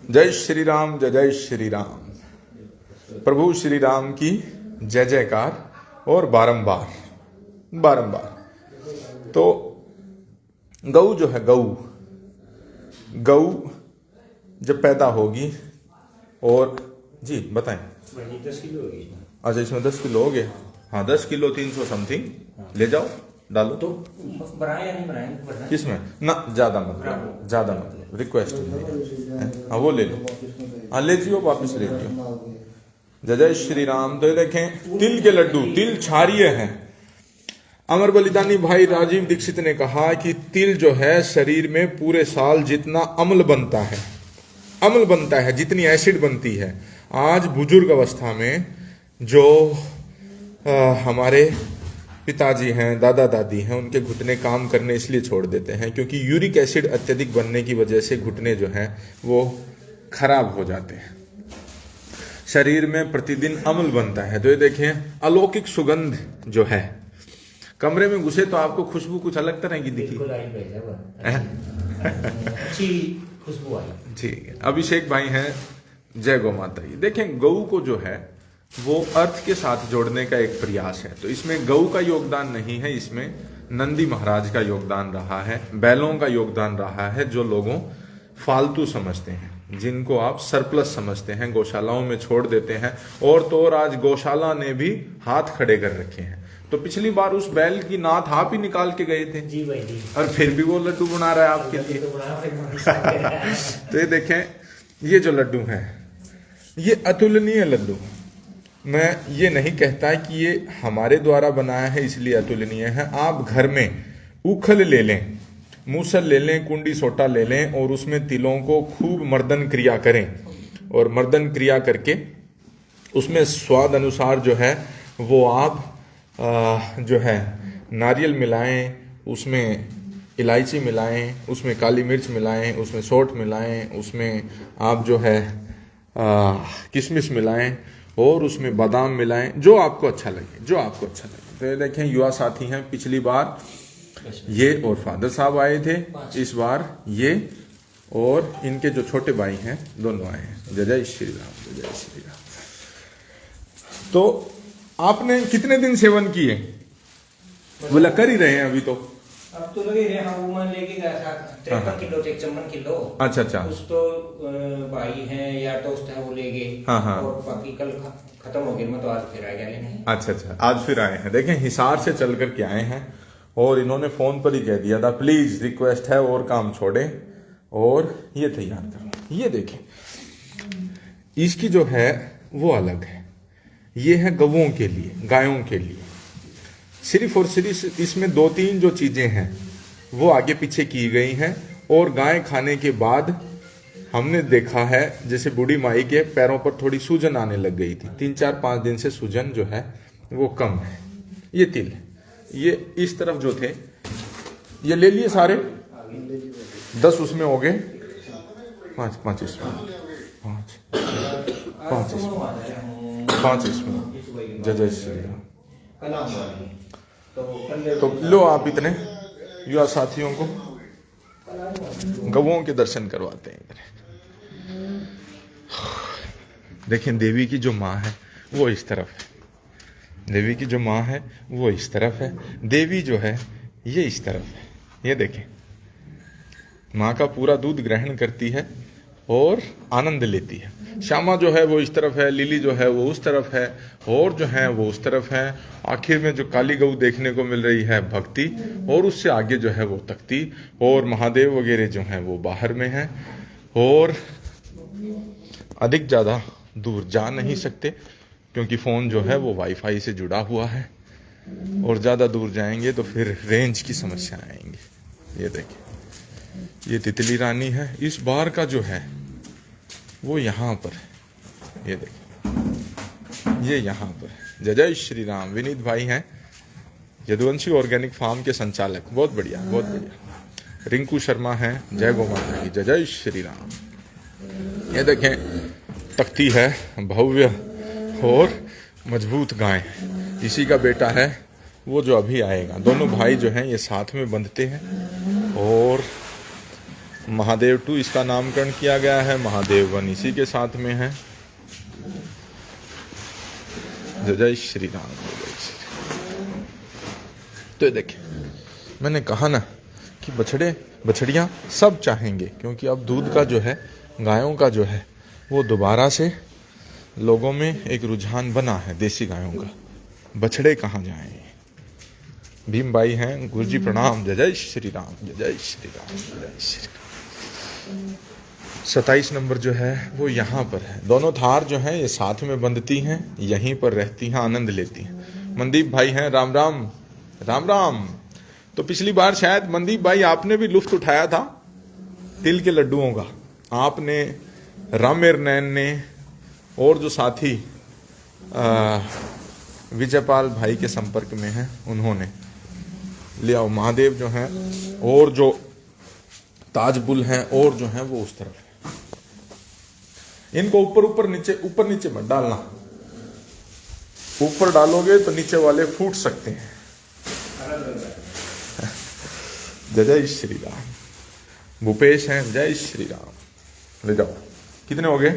जय श्री राम, जय जय श्री राम। प्रभु श्री राम की जय जयकार और बारंबार बारंबार। तो गऊ जो है, गऊ जब पैदा होगी और जी बताएं। 10 किलो होगी। अच्छा, इसमें 10 किलो हो गया। हाँ, 10 किलो 300 समथिंग ले जाओ, डालो। तो बनाए या नहीं बनाए? किसमें ना ज्यादा मत रिक्वेस्ट है। हाँ, वो ले लो। हाँ, ले जियो, वापिस ले जियो। जय जय श्री राम। तो देखें, तिल के लड्डू, तिल क्षारीय हैं। अमर बलिदानी भाई राजीव दीक्षित ने कहा कि तिल जो है शरीर में पूरे साल जितना अम्ल बनता है, जितनी एसिड बनती है, आज बुजुर्ग अवस्था में जो हमारे पिताजी हैं, दादा दादी हैं, उनके घुटने काम करने इसलिए छोड़ देते हैं क्योंकि यूरिक एसिड अत्यधिक बनने की वजह से घुटने जो हैं वो खराब हो जाते हैं। शरीर में प्रतिदिन अम्ल बनता है। तो ये देखें, अलौकिक सुगंध जो है, कमरे में घुसे तो आपको खुशबू कुछ अलग तरह की दिखी। अच्छी खुशबू आई। ठीक है, अभिषेक भाई हैं, जय गौ माता की। देखें, गऊ को जो है वो अर्थ के साथ जोड़ने का एक प्रयास है। तो इसमें गऊ का योगदान नहीं है, इसमें नंदी महाराज का योगदान रहा है, बैलों का योगदान रहा है, जो लोगों फालतू समझते हैं, जिनको आप सरप्लस समझते हैं, गौशालाओं में छोड़ देते हैं। और तो और आज गौशाला ने भी हाथ खड़े कर रखे हैं। तो पिछली बार उस बैल की नाथ आप ही निकाल के गए थे जी भाई जी, और फिर भी वो लड्डू बना रहा है आपके लिए। तो ये देखें, ये जो लड्डू है ये अतुलनीय लड्डू। मैं ये नहीं कहता कि ये हमारे द्वारा बनाया है इसलिए अतुलनीय है। आप घर में उखल ले लें, मूसल ले लें, कुंडी सोटा ले लें और उसमें तिलों को खूब मर्दन क्रिया करें। और मर्दन क्रिया करके उसमें स्वाद अनुसार जो है वो आप जो है नारियल मिलाएं, उसमें इलायची मिलाएं, उसमें काली मिर्च मिलाएं, उसमें सौंठ मिलाएं, उसमें आप जो है किशमिश मिलाएं और उसमें बादाम मिलाएं, जो आपको अच्छा लगे, जो आपको अच्छा लगे। तो ये देखें, युवा साथी हैं, पिछली बार ये और फादर साहब आए थे, इस बार ये और इनके जो छोटे भाई हैं दोनों आए हैं। जय जय श्री राम, जय जय श्री राम। तो आपने कितने दिन सेवन किए? बोला कर ही रहे हैं अभी तो। अब तो लगे रहे, हाँ, वो मान लेके गया था 53 किलो थे, 51 किलो। अच्छा। उस तो भाई हैं या दोस्त है वो ले गए। हाँ। और बाकी कल खत्म हो गए, मैं तो आज फिर आ गया लेने। अच्छा, आज फिर आए हैं। देखें, हिसार से चल कर के आए हैं और इन्होंने फोन पर ही कह दिया था प्लीज रिक्वेस्ट है और काम छोड़े और ये तैयार करो। ये देखें, इसकी जो है वो अलग है। ये है गवों के लिए, गायों के लिए। सिर्फ और सिर्फ इसमें 2-3 जो चीजें हैं वो आगे पीछे की गई हैं। और गाय खाने के बाद हमने देखा है जैसे बूढ़ी माई के पैरों पर थोड़ी सूजन आने लग गई थी। 3-4-5 दिन से सूजन जो है वो कम है। ये तिल, ये इस तरफ जो थे ये ले लिए सारे, 10 उसमें हो गए, 5 इसमें, 5 इसमें। जय जय श्री राम। तो लो आप इतने युवा साथियों को गवों के दर्शन करवाते हैं। देखें, देवी की जो माँ है वो इस तरफ है, देवी की जो माँ है वो इस तरफ है, देवी जो है ये इस तरफ है। ये देखें, माँ का पूरा दूध ग्रहण करती है और आनंद लेती है। श्यामा जो है वो इस तरफ है, लिली जो है वो उस तरफ है और जो है वो उस तरफ है। आखिर में जो काली गऊ देखने को मिल रही है भक्ति, और उससे आगे जो है वो तख्ती, और महादेव वगैरह जो हैं वो बाहर में हैं। और अधिक ज़्यादा दूर जा नहीं सकते क्योंकि फ़ोन जो है वो वाईफाई से जुड़ा हुआ है, और ज़्यादा दूर जाएंगे तो फिर रेंज की समस्या आएंगी। ये देखिए, ये तितली रानी है। इस बार का जो है वो यहाँ पर, ये देखिए, ये यहाँ पर। जय जय श्री राम। विनीत भाई हैं, यदुवंशी ऑर्गेनिक फार्म के संचालक, बहुत बढ़िया, बहुत बढ़िया। रिंकू शर्मा हैं, जय गौ माता की, जय जय श्री राम। ये देखें, तख्ती है, भव्य और मजबूत गाय, इसी का बेटा है वो जो अभी आएगा। दोनों भाई जो हैं ये साथ में बंधते हैं और महादेव 2 इसका नामकरण किया गया है, महादेव 1 इसी के साथ में है। जय श्री राम, जय श्री राम। तो देखिए, मैंने कहा ना कि बछड़ियाँ सब चाहेंगे, क्योंकि अब दूध का जो है, गायों का जो है, वो दोबारा से लोगों में एक रुझान बना है देसी गायों का। बछड़े कहाँ जाएं? भीम भाई हैं, गुरुजी प्रणाम, जय जय श्री राम, जय जय श्री राम, जय श्री राम। 27 नंबर जो है वो यहाँ पर है। दोनों थार जो हैं ये साथ में बंधती हैं, यहीं पर रहती हैं, आनंद लेती हैं। मनदीप भाई हैं, राम राम, राम राम। तो पिछली बार शायद मनदीप भाई आपने भी लुत्फ उठाया था तिल के लड्डुओं का। आपने, रामेर नैन ने और जो साथी विजयपाल भाई के संपर्क में हैं, उन्होंने लिया। महादेव जो हैं और जो ताजबुल हैं और जो हैं वो उस तरफ है। इनको ऊपर नीचे मत डालना। ऊपर डालोगे तो नीचे वाले फूट सकते हैं। जय जय श्री राम। भूपेश हैं, जय श्री राम। ले जाओ। कितने हो गए?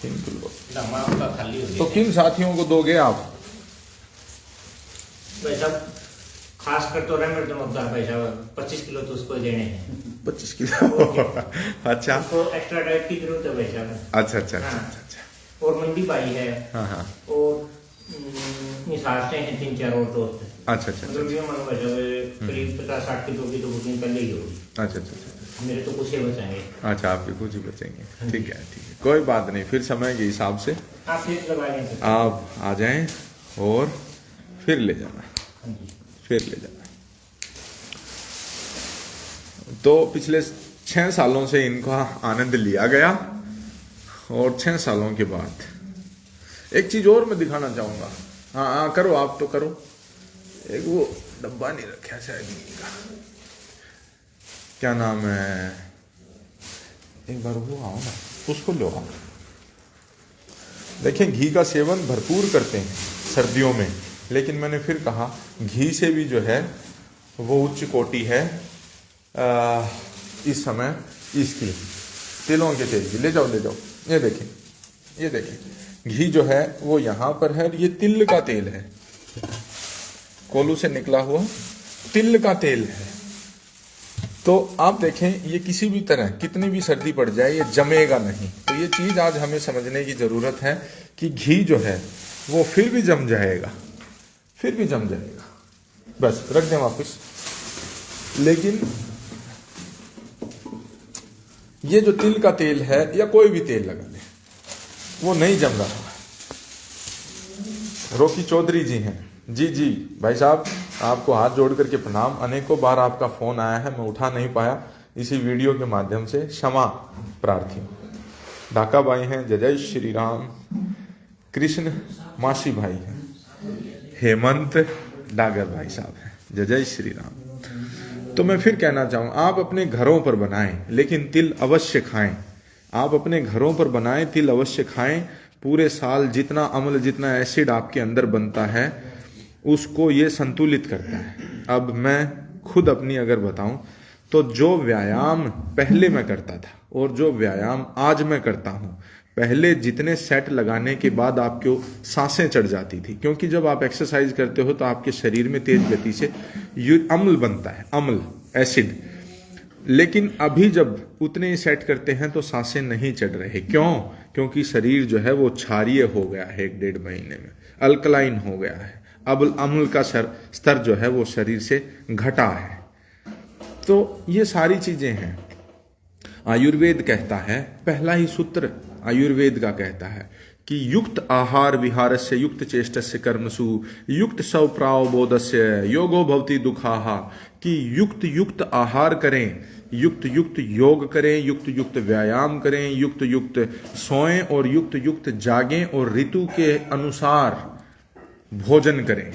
3 किलो। तो किन साथियों को दोगे आप? भाई साहब, खास कर तो रमेश चमकदार भाई साहब 25 किलो तो उसको देने हैं। 25 किलो। अच्छा, तो एक्स्ट्रा डाइट की जरूरत है भाई साहब। अच्छा अच्छा अच्छा अच्छा। और मंडी भाई है। हाँ हाँ। और निसारते हैं 3-4 और दोस्त। अच्छा अच्छा। मतलब ये मानो भाई साहब करीब 50-60 किलो की तो बुकिंग पहले ही होगी। अच्छा अच्छा अच्छा। मेरे तो कुछ ही बचेंगे। अच्छा, आपके कुछ ही बचेंगे। ठीक है ठीक है, कोई बात नहीं। फिर समय के हिसाब से आप फिर लगा लें। आप आ जाएं और फिर ले जाना, फिर ले जाना। तो पिछले 6 सालों से इनका आनंद लिया गया और 6 सालों के बाद एक चीज और मैं दिखाना चाहूंगा। हाँ, करो आप तो करो। एक वो डब्बा नहीं रखा शायद इनका, क्या नाम है, एक बार वो आओ ना, उसको लो आप। देखें, घी का सेवन भरपूर करते हैं सर्दियों में, लेकिन मैंने फिर कहा घी से भी जो है वो उच्च कोटि है इस समय इसकी, तिलों के तेल की। ले जाओ ले जाओ। ये देखें, ये देखें, घी जो है वो यहाँ पर है। ये तिल का तेल है, कोलू से निकला हुआ तिल का तेल है। तो आप देखें, ये किसी भी तरह कितनी भी सर्दी पड़ जाए ये जमेगा नहीं। तो ये चीज आज हमें समझने की जरूरत है कि घी जो है वो फिर भी जम जाएगा, फिर भी जम जाएगा। बस रख दें वापस। लेकिन ये जो तिल का तेल है या कोई भी तेल लगा ले, वो नहीं जम रहा। रोकी चौधरी जी हैं, जी जी भाई साहब, आपको हाथ जोड़ करके प्रणाम। अनेकों बार आपका फोन आया है, मैं उठा नहीं पाया, इसी वीडियो के माध्यम से क्षमा प्रार्थी हूं। ढाका भाई हैं, जय जय श्री राम। कृष्ण मासी भाई हैं, हेमंत डागर भाई साहब हैं, जय जय श्री राम। तो मैं फिर कहना चाहूँ, आप अपने घरों पर बनाएं, लेकिन तिल अवश्य खाएं। आप अपने घरों पर बनाएं, तिल अवश्य खाएं। पूरे साल जितना अम्ल, जितना एसिड आपके अंदर बनता है उसको ये संतुलित करता है। अब मैं खुद अपनी अगर बताऊं तो जो व्यायाम पहले मैं करता था और जो व्यायाम आज मैं करता हूं, पहले जितने सेट लगाने के बाद आपको सांसें चढ़ जाती थी, क्योंकि जब आप एक्सरसाइज करते हो तो आपके शरीर में तेज गति से अम्ल बनता है, अम्ल एसिड। लेकिन अभी जब उतने ही सेट करते हैं तो सांसें नहीं चढ़ रहे। क्यों? क्योंकि शरीर जो है वो क्षारीय हो गया है, 1-1.5 महीने में अल्कलाइन हो गया है। अब अम्ल का स्तर जो है वो शरीर से घटा है। तो ये सारी चीजें हैं। आयुर्वेद कहता है, पहला ही सूत्र आयुर्वेद का कहता है कि युक्त आहार विहारस्य युक्त चेष्टस्य कर्मसु युक्त स्वप्राव बोधस्य योगो भवति दुखाहा। कि युक्त युक्त आहार करें, युक्त युक्त योग करें, युक्त युक्त व्यायाम करें, युक्त युक्त सोएं और युक्त युक्त जागें और ऋतु के अनुसार भोजन करें।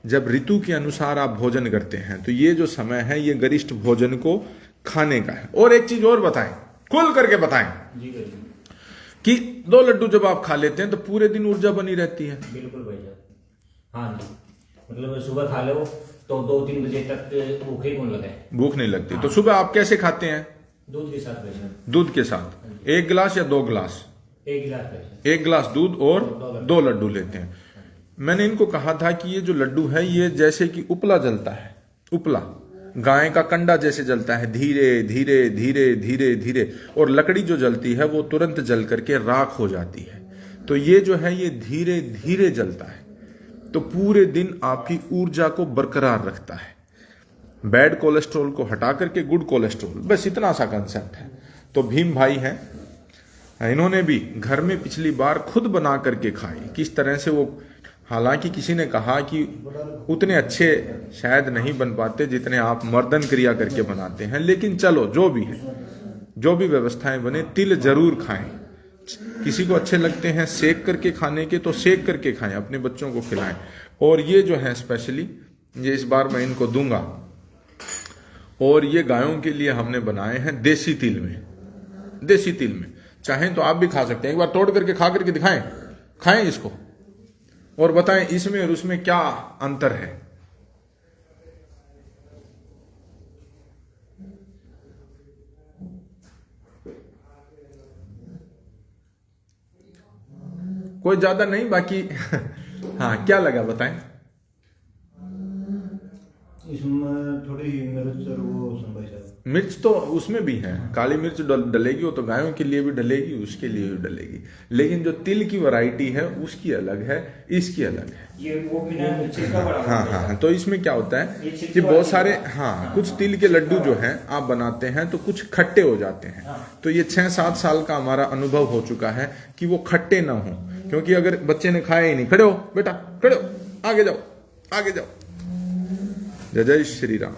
जब ऋतु के अनुसार आप भोजन करते हैं तो ये जो समय है ये गरिष्ठ भोजन को खाने का है। और एक चीज और बताएं, खुल करके बताएं कि 2 लड्डू जब आप खा लेते हैं तो पूरे दिन ऊर्जा बनी रहती है। बिल्कुल भाई साहब, हाँ जी। मतलब सुबह खा लो तो 2-3 बजे तक भूखे कौन लगे, भूख नहीं लगती। तो सुबह आप कैसे खाते हैं? दूध के साथ वैसे। दूध के साथ 1 गिलास या 2 गिलास? 1 गिलास वैसे। 1 गिलास दूध और 2 लड्डू लेते हैं। मैंने इनको कहा था कि ये जो लड्डू है ये जैसे कि उपला जलता है, उपला गाय का कंडा जैसे जलता है, धीरे धीरे धीरे धीरे धीरे, और लकड़ी जो जलती है वो तुरंत जल करके राख हो जाती है। तो ये जो है ये धीरे धीरे जलता है, तो पूरे दिन आपकी ऊर्जा को बरकरार रखता है, बैड कोलेस्ट्रॉल को हटा करके गुड कोलेस्ट्रॉल, बस इतना सा कंसेप्ट है। तो भीम भाई हैं, इन्होंने भी घर में पिछली बार खुद बना करके खाई। किस तरह से वो, हालांकि किसी ने कहा कि उतने अच्छे शायद नहीं बन पाते जितने आप मर्दन क्रिया करके बनाते हैं, लेकिन चलो जो भी है, जो भी व्यवस्थाएं बने, तिल जरूर खाएं। किसी को अच्छे लगते हैं सेक करके खाने के तो सेक करके खाएं, अपने बच्चों को खिलाएं। और ये जो है स्पेशली ये इस बार मैं इनको दूंगा, और ये गायों के लिए हमने बनाए हैं देसी तिल में, देसी तिल में। चाहें तो आप भी खा सकते हैं, एक बार तोड़ करके खा करके दिखाएं, खाएं इसको और बताएं इसमें और उसमें क्या अंतर है। कोई ज्यादा नहीं, बाकी हाँ क्या लगा बताएं। इसमें थोड़ी मिर्च और वो भाई साहब, मिर्च तो उसमें भी है, काली मिर्च डलेगी, वो तो गायों के लिए भी डलेगी, उसके लिए भी डलेगी, लेकिन जो तिल की वैरायटी है उसकी अलग है, इसकी अलग है। ये वो बिना छिलका बड़ा हाँ हाँ हाँ। तो इसमें क्या होता है कि बहुत सारे, हाँ कुछ तिल के लड्डू जो हैं आप बनाते हैं तो कुछ खट्टे हो जाते हैं। तो ये 6-7 साल का हमारा अनुभव हो चुका है कि वो खट्टे ना हो, क्योंकि अगर बच्चे ने खाया ही नहीं, खड़े हो बेटा, खड़े हो, आगे जाओ, आगे जाओ। जय जय श्री राम।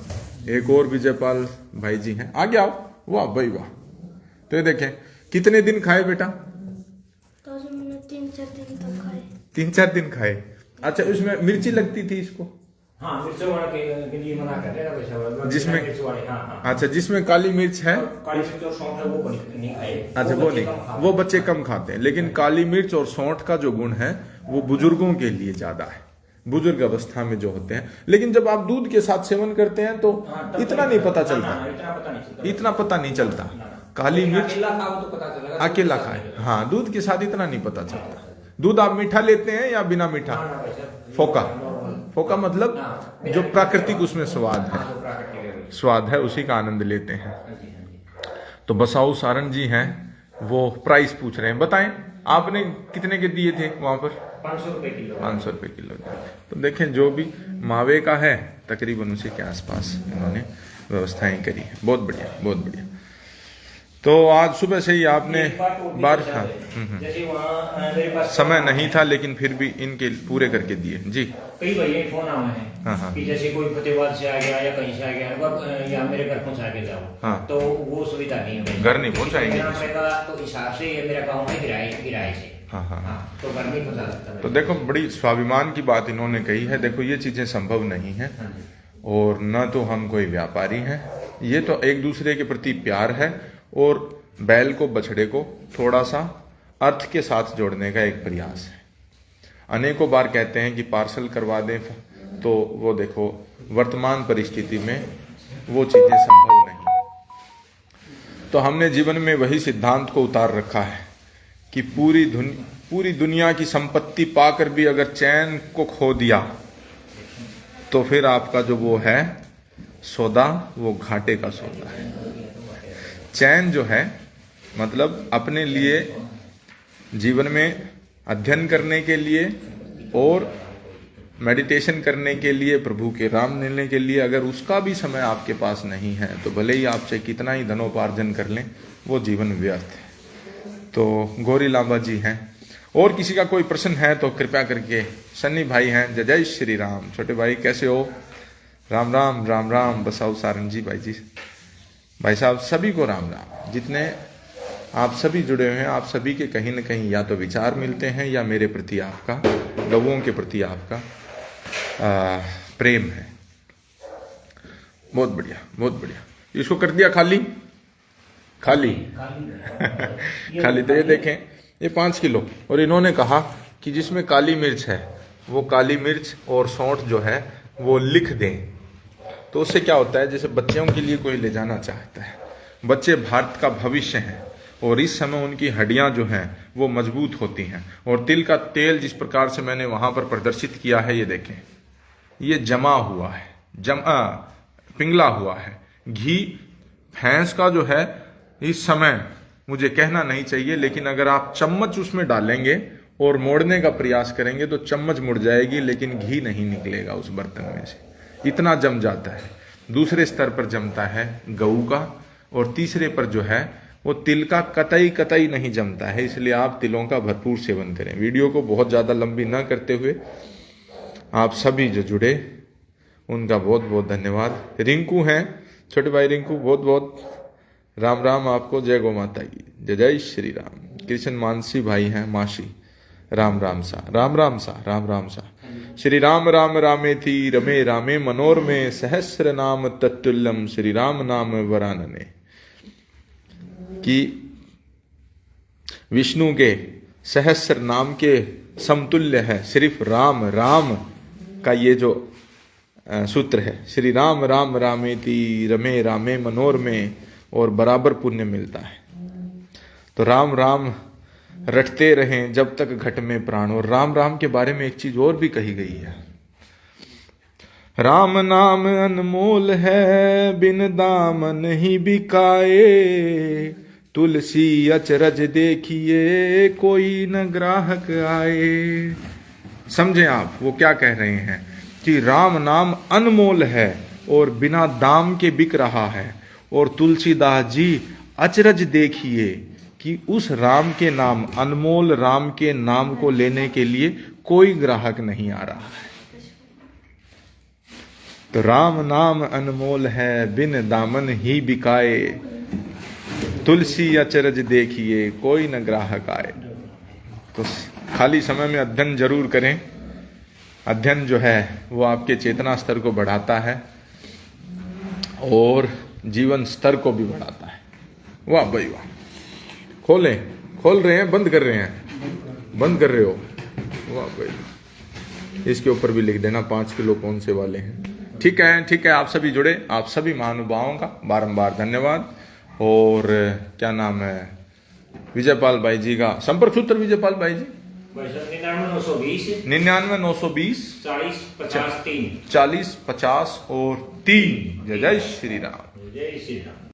एक और विजयपाल भाई जी हैं, आगे आओ। वाह भाई वाह। तो ये देखें कितने दिन खाए बेटा? तो जो मैंने 3-4 दिन तक खाए। 3-4 दिन खाए। अच्छा, उसमें मिर्ची लगती थी इसको? हाँ, मिर्चों वाला के लिए मना करते हैं ना वैसा, जिसमें मिर्च वाले, हाँ हाँ। अच्छा, जिसमें काली मिर्च है, काली मिर्च और सौंठ है वो नहीं खाए। अच्छा वो नहीं, वो बच्चे कम खाते हैं, लेकिन काली मिर्च और सौंठ का जो गुण है वो बुजुर्गों के लिए ज्यादा है, बुजुर्ग अवस्था में जो होते हैं। लेकिन जब आप दूध के साथ सेवन करते हैं तो इतना नहीं पता चलता, इतना पता नहीं चलता। काली मिर्च अकेला खाए, हाँ, दूध के साथ इतना नहीं पता चलता। दूध आप मीठा लेते हैं या बिना मीठा? फोका, फोका मतलब जो प्राकृतिक उसमें स्वाद है, स्वाद है, उसी का आनंद लेते हैं। तो बसाऊ सारंग जी हैं, वो प्राइस पूछ रहे हैं, बताएं आपने कितने के दिए थे वहां पर? 500 रुपए किलो। 500 रुपए किलो। तो देखें जो भी मावे का है तकरीबन उसी के आसपास इन्होंने व्यवस्थाएं करी है। बहुत बढ़िया, बहुत बढ़िया। तो आज सुबह से ही आपने बार, हाँ, जैसे वहाँ मेरे पास समय नहीं था लेकिन फिर भी इनके पूरे करके दिए जी। कई भैया फोन आए हैं, हाँ हाँ, कि जैसे कोई फतेहाबाद से आ गया या कहीं से आ गया या मेरे घर पहुंचा के जाओ, हाँ, तो वो सुविधा नहीं है, घर नहीं पहुंचाएंगे। तो हिसाब से ये मेरा गाँव है किराए से, हाँ हाँ हाँ, तो घर नहीं पहुंचा सकता। तो देखो बड़ी स्वाभिमान की बात इन्होंने कही है। देखो ये चीजें संभव नहीं है, और न तो हम कोई व्यापारी हैं, ये तो एक दूसरे के प्रति प्यार है, और बैल को बछड़े को थोड़ा सा अर्थ के साथ जोड़ने का एक प्रयास है। अनेकों बार कहते हैं कि पार्सल करवा दें, तो वो देखो वर्तमान परिस्थिति में वो चीजें संभव नहीं। तो हमने जीवन में वही सिद्धांत को उतार रखा है कि पूरी दुनिया की संपत्ति पाकर भी अगर चैन को खो दिया तो फिर आपका जो वो है सौदा, वो घाटे का सौदा है। चैन जो है मतलब अपने लिए जीवन में अध्ययन करने के लिए और मेडिटेशन करने के लिए, प्रभु के राम मिलने के लिए, अगर उसका भी समय आपके पास नहीं है तो भले ही आपसे कितना ही धनोपार्जन कर लें, वो जीवन व्यर्थ है। तो गौरी लांबा जी हैं। और किसी का कोई प्रश्न है तो कृपया करके, सन्नी भाई हैं, जय जय श्री राम। छोटे भाई कैसे हो? राम राम राम राम। बसाऊ सारंग जी भाई जी, भाई साहब सभी को राम राम। जितने आप सभी जुड़े हुए हैं, आप सभी के कहीं न कहीं या तो विचार मिलते हैं या मेरे प्रति आपका, गवों के प्रति आपका प्रेम है। बहुत बढ़िया, बहुत बढ़िया। इसको कर दिया खाली खाली खाली। तो ये देखें, ये 5 किलो, और इन्होंने कहा कि जिसमें काली मिर्च है वो काली मिर्च और सौंठ जो है वो लिख दें, तो उससे क्या होता है, जैसे बच्चों के लिए कोई ले जाना चाहता है, बच्चे भारत का भविष्य हैं और इस समय उनकी हड्डियां जो हैं वो मजबूत होती हैं। और तिल का तेल जिस प्रकार से मैंने वहां पर प्रदर्शित किया है, ये देखें, ये जमा हुआ है, पिंगला हुआ है। घी भैंस का जो है, इस समय मुझे कहना नहीं चाहिए, लेकिन अगर आप चम्मच उसमें डालेंगे और मोड़ने का प्रयास करेंगे तो चम्मच मुड़ जाएगी, लेकिन घी नहीं निकलेगा उस बर्तन में से, इतना जम जाता है। दूसरे स्तर पर जमता है गऊ का, और तीसरे पर जो है वो तिल का कतई नहीं जमता है। इसलिए आप तिलों का भरपूर सेवन करें। वीडियो को बहुत ज़्यादा लंबी न करते हुए आप सभी जो जुड़े उनका बहुत बहुत धन्यवाद। रिंकू हैं, छोटे भाई रिंकू, बहुत बहुत राम राम आपको। जय गौ माता की जय, जय श्री राम। कृष्ण मानसी भाई हैं, मासी, राम राम सा, राम राम सा, राम राम सा। श्री राम राम रामेति रमे रामे मनोरमे सहस्र नाम तत्तुल्यम श्री राम नाम वरानने। कि विष्णु के सहस्र नाम के समतुल्य है सिर्फ राम राम का ये जो सूत्र है, श्री राम राम रामेति रमे रामे मनोरमे, और बराबर पुण्य मिलता है। तो राम राम रटते रहें जब तक घट में प्राण। और राम राम के बारे में एक चीज और भी कही गई है, राम नाम अनमोल है बिन दामन ही बिकाए, तुलसी अचरज देखिए कोई न ग्राहक आए। समझें आप वो क्या कह रहे हैं कि राम नाम अनमोल है और बिना दाम के बिक रहा है, और तुलसीदास जी अचरज देखिए कि उस राम के नाम, अनमोल राम के नाम को लेने के लिए कोई ग्राहक नहीं आ रहा है। तो राम नाम अनमोल है बिन दामन ही बिकाए, तुलसी अचरज देखिए कोई न ग्राहक आए। तो खाली समय में अध्ययन जरूर करें। अध्ययन जो है वो आपके चेतना स्तर को बढ़ाता है और जीवन स्तर को भी बढ़ाता है। वाह भाई वाह। खोल रहे हैं, बंद कर रहे हैं, बंद कर रहे हो, वाह भाई। इसके ऊपर भी लिख देना 5 किलो कौन से वाले हैं। ठीक है, आप सभी जुड़े, आप सभी महानुभावों का बारंबार धन्यवाद। और क्या नाम है विजयपाल भाई जी का संपर्क सूत्र? विजयपाल भाई जी 99 920 40 50 और 3। जय जय श्री राम। जय श्री राम।